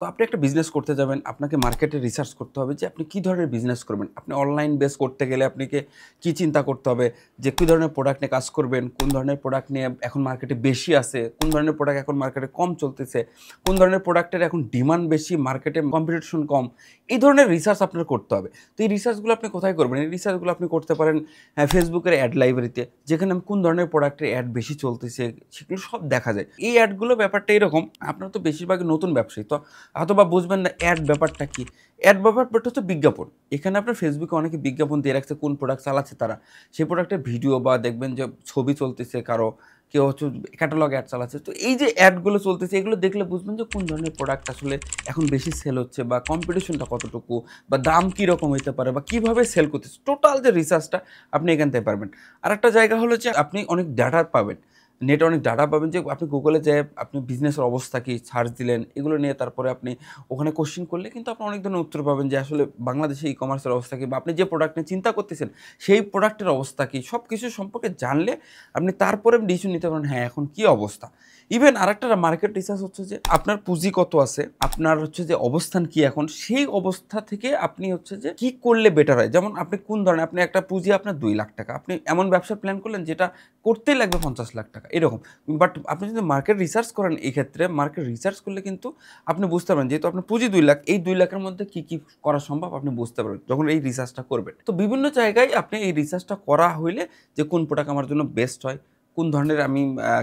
তো আপনি একটা বিজনেস করতে যাবেন, আপনাকে মার্কেটে রিসার্চ করতে হবে যে আপনি কি ধরনের বিজনেস করবেন। আপনি অনলাইন বেস করতে গেলে আপনাকে কি চিন্তা করতে হবে যে কি ধরনের প্রোডাক্ট নিয়ে কাজ করবেন, কোন ধরনের প্রোডাক্ট নিয়ে এখন মার্কেটে বেশি আছে, কোন ধরনের প্রোডাক্ট এখন মার্কেটে কম চলতেছে, কোন ধরনের প্রোডাক্টের এখন ডিমান্ড বেশি, মার্কেটে কম্পিটিশন কম। এই ধরনের রিসার্চ আপনার করতে হবে। তো এই রিসার্চগুলো আপনি কোথায় করবেন? এই রিসার্চগুলো আপনি করতে পারেন ফেসবুকের অ্যাড লাইব্রেরিতে, যেখানে কোন ধরনের প্রোডাক্টের অ্যাড বেশি চলতেছে সেগুলো সব দেখা যায়। এই অ্যাডগুলো ব্যাপারটা এরকম, আপনারা তো বেশিরভাগই নতুন ব্যবসায়ী। তো হয়তোবা বুঝবেন না অ্যাড ব্যাপারটা কি? অ্যাড ব্যাপারটা হচ্ছে বিজ্ঞাপন। এখানে আপনার ফেসবুকে অনেকে বিজ্ঞাপন দিয়ে রাখছে কোন প্রোডাক্ট চালাচ্ছে তারা। সেই প্রোডাক্টের ভিডিও বা দেখবেন যে ছবি চলতেছে কারো, কেউ হচ্ছে ক্যাটালগ অ্যাড চালাচ্ছে। তো এই যে অ্যাডগুলো চলতেছে এগুলো দেখলে বুঝবেন যে কোন ধরনের প্রোডাক্ট আসলে এখন বেশি সেল হচ্ছে বা কম্পিটিশনটা কতটুকু বা দাম কিরকম হইতে পারে বা কিভাবে সেল করতেছে। টোটাল যে রিসার্চটা আপনি এখান থেকে পারবেন। আরেকটা জায়গা হলো যে আপনি অনেক ডাটা পাবেন। নেটে অনেক ডাটা পাবেন যে আপনি গুগলে যেয়ে আপনি বিজনেসের অবস্থা কি সার্চ দিলেন, এগুলো নিয়ে তারপরে আপনি ওখানে কোশ্চেন করলে কিন্তু আপনি অনেক ধরনের উত্তর পাবেন যে আসলে বাংলাদেশে ই-কমার্সের অবস্থা কি বা আপনি যে প্রোডাক্ট নিয়ে চিন্তা করতেছেন সেই প্রোডাক্টের অবস্থা কি, সব কিছু সম্পর্কে জানলে আপনি তারপরে ডিসিশন নিতে পারেন হ্যাঁ এখন কি অবস্থা। ইভেন আরেকটা মার্কেট রিসার্চ হচ্ছে যে আপনার পুঁজি কত আছে, আপনার হচ্ছে যে অবস্থান কি এখন, সেই অবস্থা থেকে আপনি হচ্ছে যে কি করলে বেটার হয়। যেমন আপনি কোন ধরনের, আপনি একটা পুঁজি আপনার 2,00,000 টাকা, আপনি এমন ব্যবসার প্ল্যান করলেন যেটা করতেই লাগবে 50,00,000 টাকা এরকম। বাট আপনি যদি মার্কেট রিসার্চ করেন, এই ক্ষেত্রে মার্কেট রিসার্চ করলে কিন্তু আপনি বুঝতে পারবেন যেহেতু আপনার পুঁজি 2,00,000, এই 2,00,000-এর মধ্যে কি কি করা সম্ভব আপনি বুঝতে পারবেন যখন এই রিসার্চটা করবেন। তো বিভিন্ন জায়গায় আপনি এই রিসার্চটা করা হইলে যে কোন প্রোডাক্ট আমার জন্য বেস্ট হয়, কোন ধরনের আমি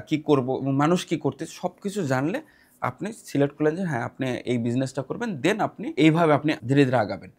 কি করব এবং মানুষ কি করতেছে সবকিছু জানলে আপনি সিলেক্ট করলেন যে হ্যাঁ আপনি এই বিজনেসটা করবেন। দেন আপনি এইভাবে আপনি ধীরে ধীরে আগাবেন।